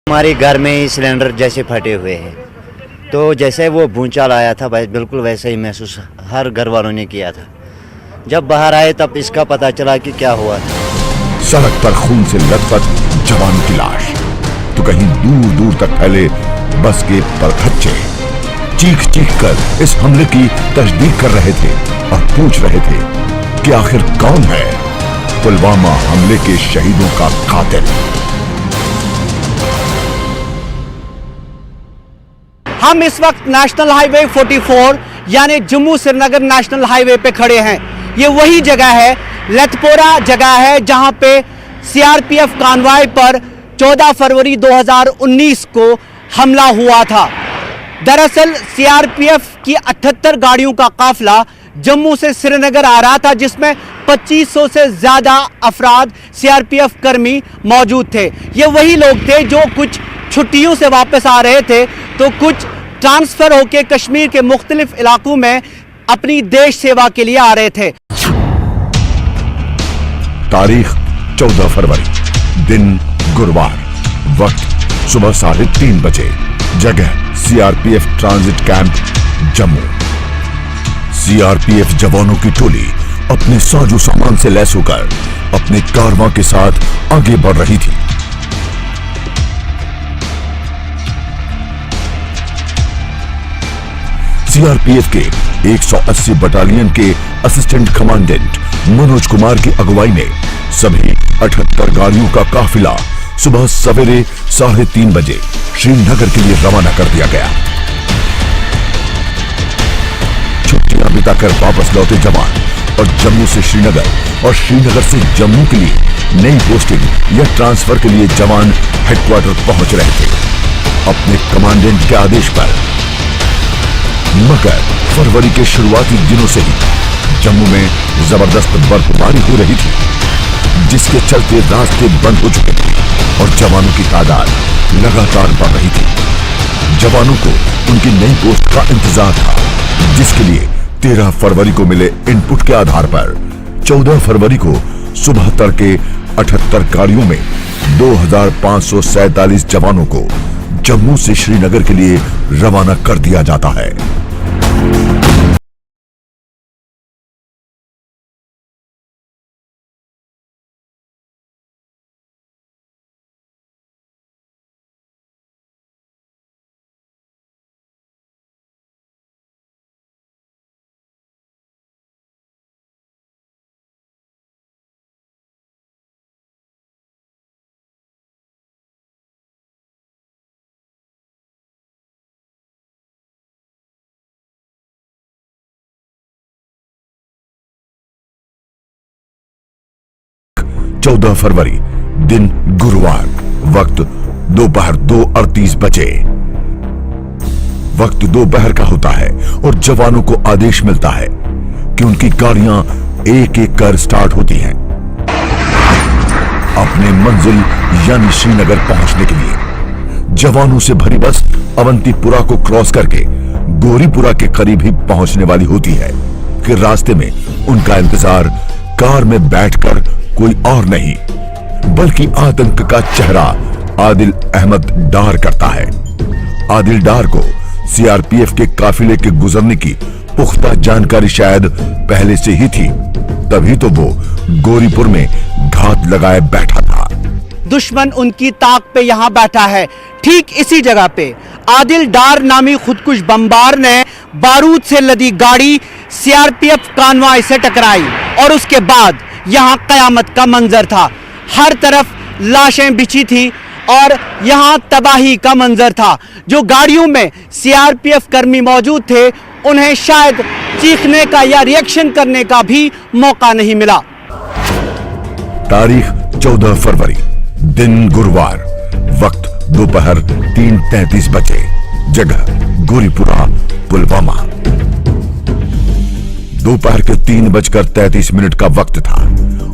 हमारे घर में ही सिलेंडर जैसे फटे हुए हैं, तो जैसे वो भूचाल आया था बिल्कुल वैसे ही महसूस हर घर वालों ने किया था। जब बाहर आए तब इसका पता चला कि क्या हुआ था। सड़क पर खून से लथपथ जवानों की लाश, तो कहीं दूर दूर तक फैले बस के परखच्चे चीख चीख कर इस हमले की तस्दीक कर रहे थे और पूछ रहे थे कि आखिर कौन है पुलवामा हमले के शहीदों का कातिल। हम इस वक्त नेशनल हाईवे 44 यानी जम्मू श्रीनगर नेशनल हाईवे पे खड़े हैं। ये वही जगह है, लतपोरा जगह है, जहां पे सीआरपीएफ कानवाय पर 14 फरवरी 2019 को हमला हुआ था। दरअसल सीआरपीएफ की 78 गाड़ियों का काफिला जम्मू से श्रीनगर आ रहा था, जिसमें 2500 से ज्यादा अफराद सीआरपीएफ कर्मी मौजूद थे। ये वही लोग थे जो कुछ छुट्टियों से वापस आ रहे थे, तो कुछ ट्रांसफर होकर कश्मीर के मुख्तलिफ इलाकों में अपनी देश सेवा के लिए आ रहे थे। तारीख 14 फरवरी, दिन गुरुवार, वक्त सुबह 3:30 बजे, जगह CRPF transit camp Jammu. CRPF जवानों की टोली अपने साजो सामान से लैस होकर अपने कारवां के साथ आगे बढ़ रही थी। सीआरपीएफ के 180 बटालियन के असिस्टेंट कमांडेंट मनोज कुमार की अगुवाई में सभी 78 गाड़ियों का काफिला सुबह सवेरे 3:30 बजे श्रीनगर के लिए रवाना कर दिया गया। छुट्टियां बिताकर वापस लौटे जवान और जम्मू से श्रीनगर और श्रीनगर से जम्मू के लिए नई पोस्टिंग या ट्रांसफर के लिए जवान हेडक्वार्टर पहुंच रहे थे अपने कमांडेंट के आदेश पर। मगर फरवरी के शुरुआती दिनों से ही जम्मू में जबरदस्त बर्फबारी हो रही थी, जिसके चलते रास्ते बंद हो चुके थे और जवानों की तादाद लगातार बढ़ रही थी। जवानों को उनकी नई पोस्ट का इंतजार था, जिसके लिए 13 फरवरी को मिले इनपुट के आधार पर 14 फरवरी को सुबह तड़के 78 गाड़ियों में 2547 जवानों को जम्मू से श्रीनगर के लिए रवाना कर दिया जाता है। चौदह फरवरी, दिन गुरुवार, वक्त दोपहर 2:38 बजे। वक्त दोपहर का होता है और जवानों को आदेश मिलता है कि उनकी गाड़ियां एक एक कर स्टार्ट होती हैं अपने मंजिल यानी श्रीनगर पहुंचने के लिए। जवानों से भरी बस अवंतीपुरा को क्रॉस करके गोरीपुरा के करीब ही पहुंचने वाली होती है कि रास्ते में उनका इंतजार कार में बैठकर कोई और नहीं बल्कि आतंक का चेहरा आदिल अहमद डार करता है। आदिल डार को सीआरपीएफ के काफिले के गुजरने की पुख्ता जानकारी शायद पहले से ही थी, तभी तो वो गोरीपुर में घात लगाए बैठा था। दुश्मन उनकी ताक पे यहां बैठा है। ठीक इसी जगह पे आदिल डार नामी खुदकुश बमबार ने बारूद से लदी गाड़ी सीआरपीएफ कानवाय से टकराई और उसके बाद यहां कयामत का मंजर था। हर तरफ लाशें बिछी थी और यहां तबाही का मंजर था। जो गाड़ियों में सीआरपीएफ कर्मी मौजूद थे, उन्हें शायद चीखने का या रिएक्शन करने का भी मौका नहीं मिला। तारीख 14 फरवरी, दिन गुरुवार, वक्त दोपहर 3:33 बजे, जगह गोरीपुरा, पुलवामा। दोपहर के 3:33 का वक्त था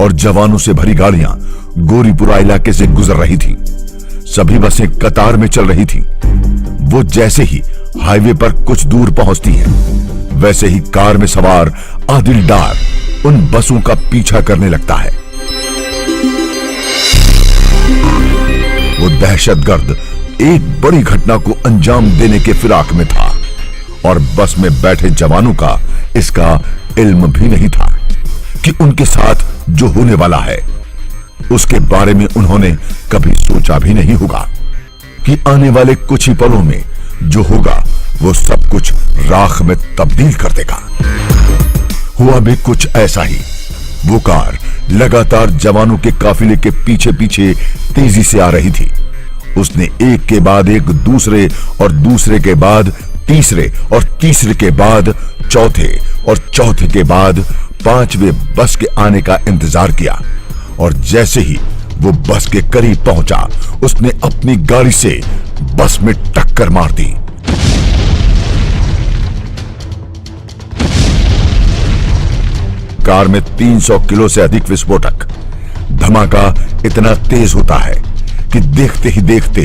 और जवानों से भरी गाड़ियां गोरीपुरा इलाके से गुजर रही थी। सभी बसें कतार में चल रही थी। वो जैसे ही हाईवे पर कुछ दूर पहुंचती हैं, वैसे ही कार में सवार आदिल डार उन बसों का पीछा करने लगता है। वो दहशतगर्द एक बड़ी घटना को अंजाम देने के फिराक में था और बस में बैठे जवानों का इसका इल्म भी नहीं था कि उनके साथ जो होने वाला है उसके बारे में उन्होंने कभी सोचा भी नहीं होगा कि आने वाले कुछ ही पलों में जो होगा वो सब कुछ राख में तब्दील कर देगा। हुआ भी कुछ ऐसा ही। वो कार लगातार जवानों के काफिले के पीछे पीछे तेजी से आ रही थी। उसने एक के बाद एक दूसरे और दूसरे के बाद तीसरे और तीसरे के बाद चौथे और चौथे के बाद पांचवें बस के आने का इंतजार किया और जैसे ही वो बस के करीब पहुंचा उसने अपनी गाड़ी से बस में टक्कर मार दी। कार में 300 किलो से अधिक विस्फोटक। धमाका इतना तेज होता है कि देखते ही देखते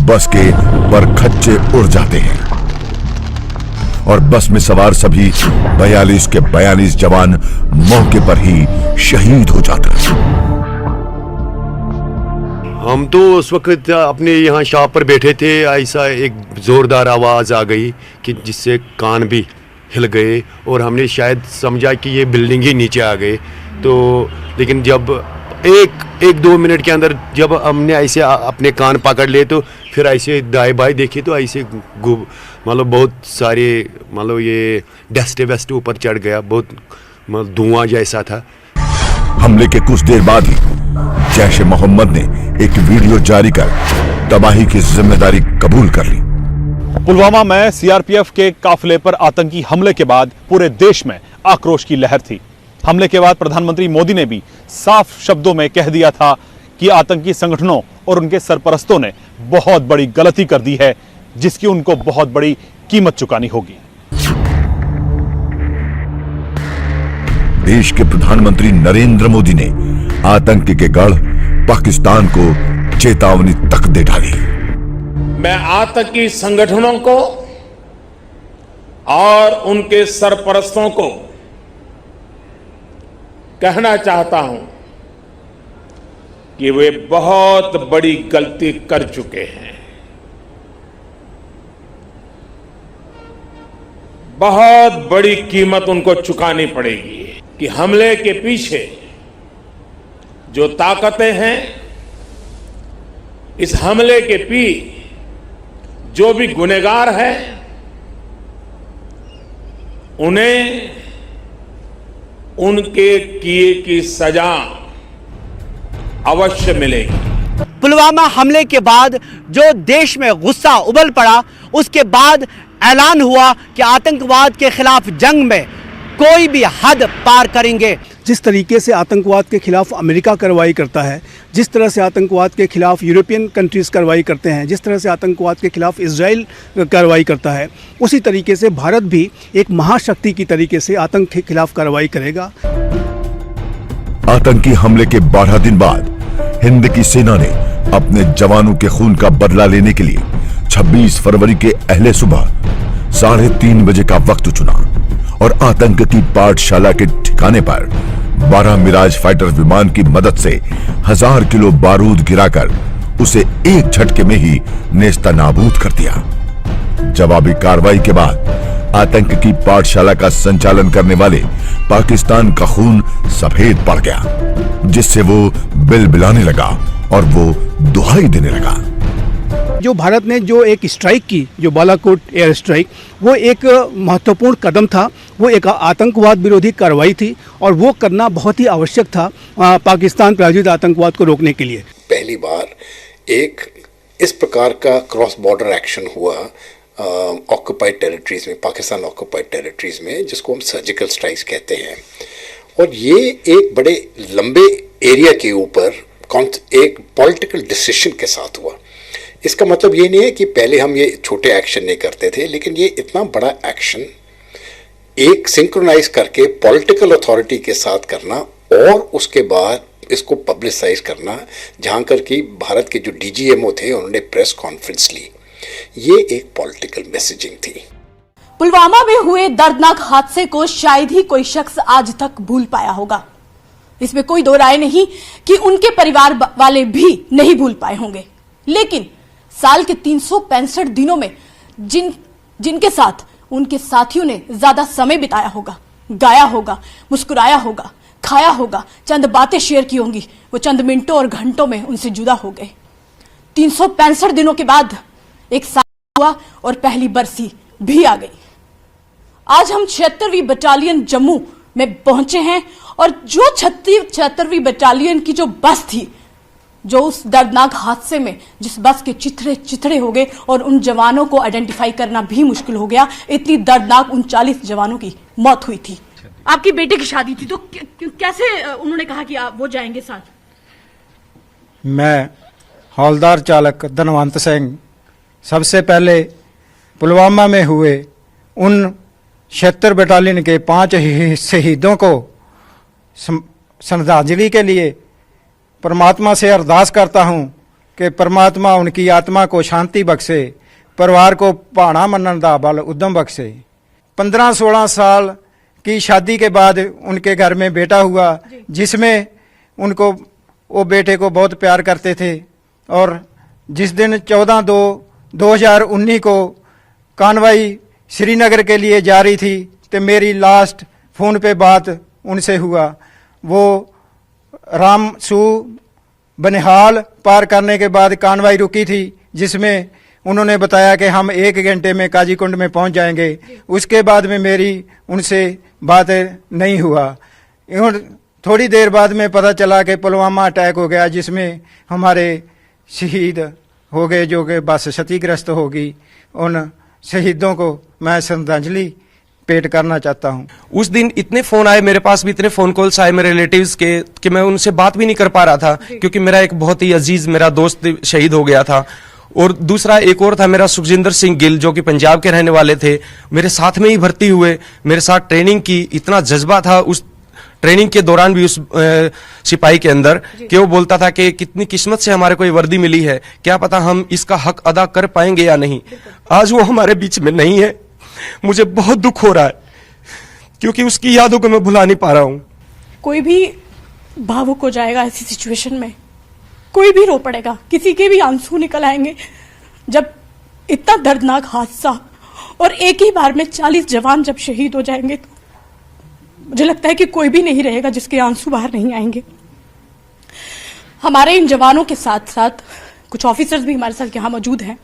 बस के परखच्चे उड़ जाते हैं और बस में सवार सभी 42 के 42 जवान मौके पर ही शहीद हो जाते हैं। हम तो उस वक्त अपने यहाँ शॉप पर बैठे थे, ऐसा एक जोरदार आवाज़ आ गई कि जिससे कान भी हिल गए और हमने शायद समझा कि ये बिल्डिंग ही नीचे आ गए। तो लेकिन जब एक दो मिनट के अंदर जब हमने ऐसे अपने कान पकड़ लिए तो फिर ऐसे दाएं बाएं देखे तो ऐसे मतलब बहुत सारे मतलब ये डस्ट वेस्ट ऊपर चढ़ गया, बहुत मतलब धुआं जैसा था। हमले के कुछ देर बाद ही जैश ए मोहम्मद ने एक वीडियो जारी कर तबाही की जिम्मेदारी कबूल कर ली। पुलवामा में सीआरपीएफ के काफिले पर आतंकी हमले के बाद पूरे देश में आक्रोश की लहर थी। हमले के बाद प्रधानमंत्री मोदी ने भी साफ शब्दों में कह दिया था कि आतंकी संगठनों और उनके सरपरस्तों ने बहुत बड़ी गलती कर दी है, जिसकी उनको बहुत बड़ी कीमत चुकानी होगी। देश के प्रधानमंत्री नरेंद्र मोदी ने आतंक के गढ़ पाकिस्तान को चेतावनी तक दे डाली। मैं आतंकी संगठनों को और उनके सरपरस्तों को कहना चाहता हूं कि वे बहुत बड़ी गलती कर चुके हैं। बहुत बड़ी कीमत उनको चुकानी पड़ेगी कि हमले के पीछे जो ताकतें हैं, इस हमले के जो भी गुनहगार हैं, उन्हें उनके किए की सजा अवश्य मिलेगी। पुलवामा हमले के बाद जो देश में गुस्सा उबल पड़ा, उसके बाद ऐलान हुआ कि आतंकवाद के खिलाफ जंग में कोई भी हद पार करेंगे। जिस तरीके से आतंकवाद के खिलाफ अमेरिका कार्रवाई करता है, जिस तरह से आतंकवाद के खिलाफ यूरोपियन कंट्रीज़ कार्रवाई करते हैं, जिस तरह से आतंकवाद के खिलाफ इजराइल कार्रवाई करता है, उसी तरीके से भारत भी एक महाशक्ति की तरीके से आतंक के खिलाफ कार्रवाई करेगा। आतंकी हमले के 12 दिन बाद हिंद की सेना ने अपने जवानों के खून का बदला लेने के लिए 26 फरवरी के अहले सुबह 3:30 बजे का वक्त चुना और आतंक की पाठशाला के ठिकाने पर 12 मिराज फाइटर विमान की मदद से 1000 किलो बारूद गिराकर उसे एक झटके में ही नेस्तनाबूद कर दिया। जवाबी कार्रवाई के बाद आतंक की पाठशाला का संचालन करने वाले पाकिस्तान का खून सफेद पड़ गया, जिससे वो बिलबिलाने लगा और वो दुहाई देने लगा। जो भारत ने जो एक स्ट्राइक की, जो बालाकोट एयर स्ट्राइक, वो एक महत्वपूर्ण कदम था, वो एक आतंकवाद विरोधी कार्रवाई थी और वो करना बहुत ही आवश्यक था पाकिस्तान प्रायोजित आतंकवाद को रोकने के लिए। पहली बार एक इस प्रकार का क्रॉस बॉर्डर एक्शन हुआ ऑक्युपाइड टेरिटरीज में, पाकिस्तान ऑक्युपाइड टेरिटरीज में, जिसको हम सर्जिकल स्ट्राइक्स कहते हैं। और ये एक बड़े लंबे एरिया के ऊपर एक पॉलिटिकल डिसीजन के साथ हुआ। इसका मतलब ये नहीं है कि पहले हम ये छोटे एक्शन नहीं करते थे, लेकिन ये इतना बड़ा एक्शन एक सिंक्रोनाइज करके पॉलिटिकल अथॉरिटी के साथ करना और उसके बाद इसको पब्लिसाइज करना, जहां कर कि भारत के जो डीजीएमओ थे उन्होंने प्रेस कॉन्फ्रेंस ली, ये एक पॉलिटिकल मैसेजिंग थी। पुलवामा में हुए दर्दनाक हादसे को शायद ही कोई शख्स आज तक भूल पाया होगा। इसमें कोई दो राय नहीं कि उनके परिवार वाले भी नहीं भूल पाए होंगे, लेकिन साल के 365 दिनों में जिनके साथ उनके साथियों ने ज्यादा समय बिताया होगा, गाया होगा, मुस्कुराया होगा, खाया होगा, चंद बातें शेयर की होंगी, वो चंद मिनटों और घंटों में उनसे जुदा हो गए। 365 दिनों के बाद एक साल हुआ और पहली बरसी भी आ गई। आज हम 76वीं बटालियन जम्मू में पहुंचे हैं और जो 76वीं बटालियन की जो बस थी, जो उस दर्दनाक हादसे में जिस बस के चिथड़े हो गए और उन जवानों को आइडेंटिफाई करना भी मुश्किल हो गया, इतनी दर्दनाक 39 जवानों की मौत हुई थी। आपकी बेटे की शादी थी, तो कैसे उन्होंने कहा कि आप वो जाएंगे साथ? मैं हौलदार चालक धनवंत सिंह सबसे पहले पुलवामा में हुए उन 76 बटालियन के 5 शहीदों को श्रद्धांजलि के लिए परमात्मा से अरदास करता हूं कि परमात्मा उनकी आत्मा को शांति बख्शे, परिवार को भाना मनन दा बल उद्यम बख्शे। 15-16 साल की शादी के बाद उनके घर में बेटा हुआ, जिसमें उनको वो बेटे को बहुत प्यार करते थे। और जिस दिन 14/2/2019 को कानवाई श्रीनगर के लिए जा रही थी, तो मेरी लास्ट फ़ोन पे बात उनसे हुआ। वो रामसू बनिहाल पार करने के बाद कानवाई रुकी थी, जिसमें उन्होंने बताया कि हम 1 घंटे में काजीकुंड में पहुंच जाएंगे। उसके बाद में मेरी उनसे बात नहीं हुआ। थोड़ी देर बाद में पता चला कि पुलवामा अटैक हो गया, जिसमें हमारे शहीद हो गए, जो कि बस क्षतिग्रस्त होगी। उन शहीदों को मैं श्रद्धांजलि पेट करना चाहता हूं। उस दिन इतने फोन आए मेरे पास भी, इतने फोन कॉल्स आए मेरे रिलेटिव्स के कि मैं उनसे बात भी नहीं कर पा रहा था, क्योंकि मेरा एक बहुत ही अजीज मेरा दोस्त शहीद हो गया था। और दूसरा एक और था मेरा सुखजिंदर सिंह गिल, जो कि पंजाब के रहने वाले थे, मेरे साथ में ही भर्ती हुए, मेरे साथ ट्रेनिंग की। इतना जज्बा था उस ट्रेनिंग के दौरान भी उस सिपाही के अंदर कि वो बोलता था कि कितनी किस्मत से हमारे को ये वर्दी मिली है, क्या पता हम इसका हक अदा कर पाएंगे या नहीं। आज वो हमारे बीच में नहीं है, मुझे बहुत दुख हो रहा है, क्योंकि उसकी यादों को मैं भुला नहीं पा रहा हूं। कोई भी भावुक हो जाएगा ऐसी सिचुएशन में, कोई भी रो पड़ेगा, किसी के भी आंसू निकल आएंगे जब इतना दर्दनाक हादसा और एक ही बार में 40 जवान जब शहीद हो जाएंगे। तो मुझे लगता है कि कोई भी नहीं रहेगा जिसके आंसू बाहर नहीं आएंगे। हमारे इन जवानों के साथ साथ कुछ ऑफिसर्स भी हमारे साथ यहां मौजूद हैं।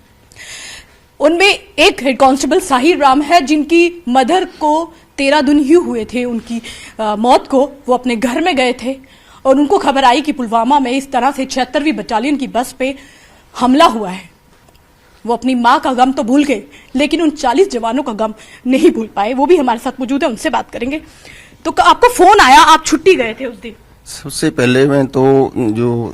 उनमें एक हेड कांस्टेबल साहिर राम है, जिनकी मदर को 13 दिन ही हुए थे उनकी मौत को। वो अपने घर में गए थे और उनको खबर आई कि पुलवामा में इस तरह से 76वीं बटालियन की बस पे हमला हुआ है। वो अपनी माँ का गम तो भूल गए, लेकिन उन 40 जवानों का गम नहीं भूल पाए। वो भी हमारे साथ मौजूद है, उनसे बात करेंगे। तो आपको फोन आया, आप छुट्टी गए थे उस दिन? सबसे पहले मैं तो जो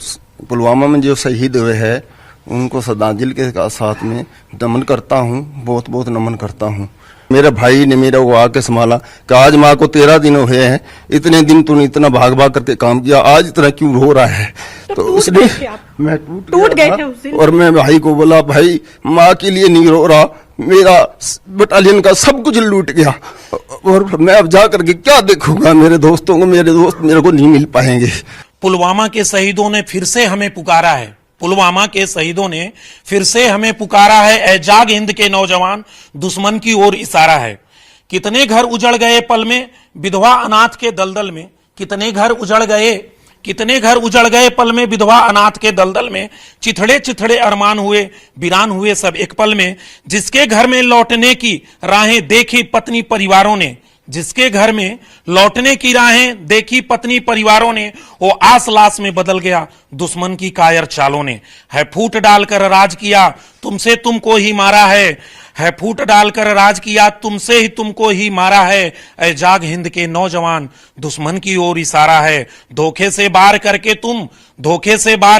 पुलवामा में जो शहीद हुए हैं उनको श्रद्धांजलि के साथ में नमन करता हूँ, बहुत बहुत नमन करता हूँ। मेरे भाई ने मेरा वो आके संभाला कि आज माँ को 13 दिन हुए हैं, इतने दिन तूने इतना भाग भाग करके काम किया, आज इतना क्यों रो रहा है? तो उसने मैं टूट गए थे उस दिन। और मैं भाई को बोला, भाई माँ के लिए नहीं रो रहा, मेरा बटालियन का सब कुछ लूट गया और मैं अब जा करके क्या देखूंगा मेरे दोस्तों को, मेरे दोस्त मेरे को नहीं मिल पाएंगे। पुलवामा के शहीदों ने फिर से हमें पुकारा है, पुलवामा के शहीदों ने फिर से हमें पुकारा है। ऐ जाग हिंद के नौजवान, दुश्मन की ओर इशारा है। कितने घर उजड़ गए पल में विधवा अनाथ के दलदल में, कितने घर उजड़ गए, कितने घर उजड़ गए पल में विधवा अनाथ के दलदल में। चिथड़े चिथड़े अरमान हुए, वीरान हुए सब एक पल में। जिसके घर में लौटने की राहें देखी पत्नी परिवारों ने, जिसके घर में लौटने की राहें देखी पत्नी परिवारों ने, वो आस लास में बदल गया दुश्मन की कायर चालों ने। है फूट डालकर राज किया, तुमसे तुमको ही मारा है फूट डालकर राज किया, तुमसे ही तुमको ही मारा है। ऐ जाग हिंद के नौजवान, दुश्मन की ओर इशारा है। धोखे से बार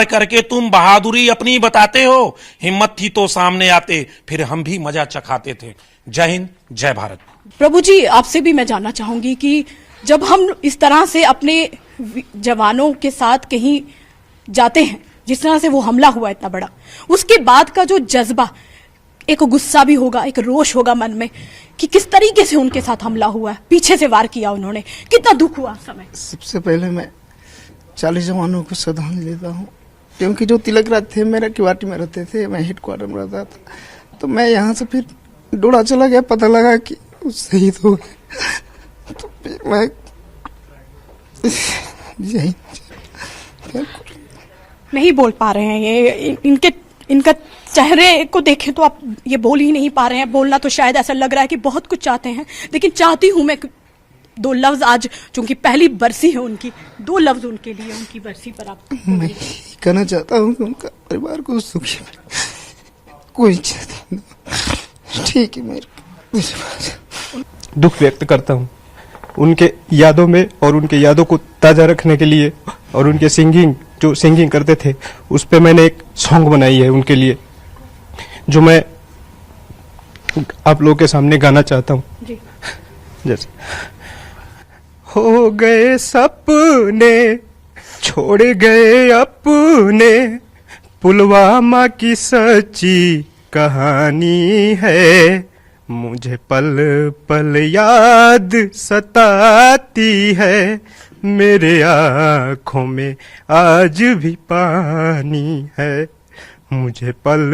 करके तुम बहादुरी अपनी बताते हो। हिम्मत थी तो सामने आते, फिर हम भी मजा चखाते थे। जय हिंद, जय भारत। प्रभु जी, आपसे भी मैं जानना चाहूंगी कि जब हम इस तरह से अपने जवानों के साथ कहीं जाते हैं, जिस तरह से वो हमला हुआ इतना बड़ा, उसके बाद का जो जज्बा, एक गुस्सा भी होगा, एक रोष होगा मन में कि किस तरीके से उनके साथ हमला हुआ है, पीछे से वार किया उन्होंने, कितना दुख हुआ उस समय? सबसे पहले मैं 40 जवानों को श्रद्धांजलि देता हूँ क्योंकि जो तिलक राज थे मेरे किवाटी में रहते थे, मैं हेडक्वार्टर में रहता था। तो मैं यहाँ से फिर डोड़ा चला गया, पता लगा कि शहीद हो गए। तो फिर मैं यही नहीं बोल पा रहे हैं। ये इनका चेहरे को देखें तो आप ये बोल ही नहीं पा रहे हैं। बोलना तो शायद ऐसा लग रहा है कि बहुत कुछ चाहते हैं, लेकिन चाहती हूं मैं 2 लफ्ज आज, चूंकि पहली बरसी है उनकी, 2 लफ्ज उनके लिए, उनकी बरसी पर आप। मैं कहना चाहता हूँ कि उनका परिवार को सुखी कोई ठीक है। मेरे दुख व्यक्त करता हूँ उनके यादों में, और उनके यादों को ताज़ा रखने के लिए, और उनके जो सिंगिंग करते थे उस पे मैंने एक सॉन्ग बनाई है उनके लिए, जो मैं आप लोगों के सामने गाना चाहता हूँ। जैसे हो गए सपने छोड़ गए अपने, पुलवामा की सच्ची कहानी है, मुझे पल पल याद सताती है, मेरे आँखों में आज भी पानी है, मुझे पल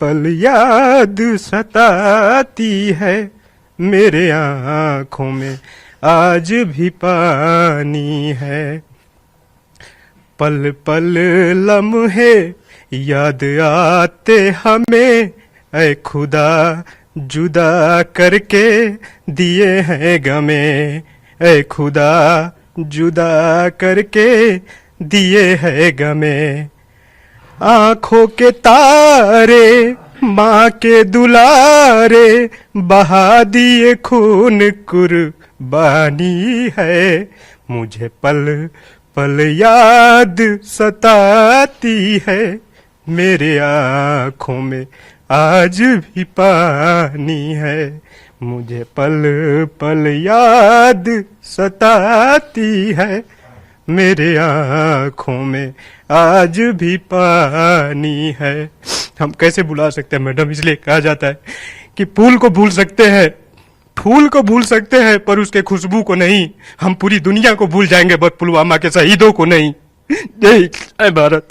पल याद सताती है, मेरे आँखों में आज भी पानी है, पल पल लम्हे याद आते हमें, ऐ खुदा जुदा करके दिए हैं गमे, ऐ खुदा जुदा करके दिए हैं गमे, आँखों के तारे माँ के दुलारे, बहा दिए खून कुर्बानी है, मुझे पल पल याद सताती है, मेरे आँखों में आज भी पानी है, मुझे पल पल याद सताती है, मेरे आँखों में आज भी पानी है। हम कैसे भुला सकते हैं मैडम, इसलिए कहा जाता है कि फूल को भूल सकते हैं, फूल को भूल सकते हैं पर उसके खुशबू को नहीं। हम पूरी दुनिया को भूल जाएंगे पर पुलवामा के शहीदों को नहीं। जय भारत।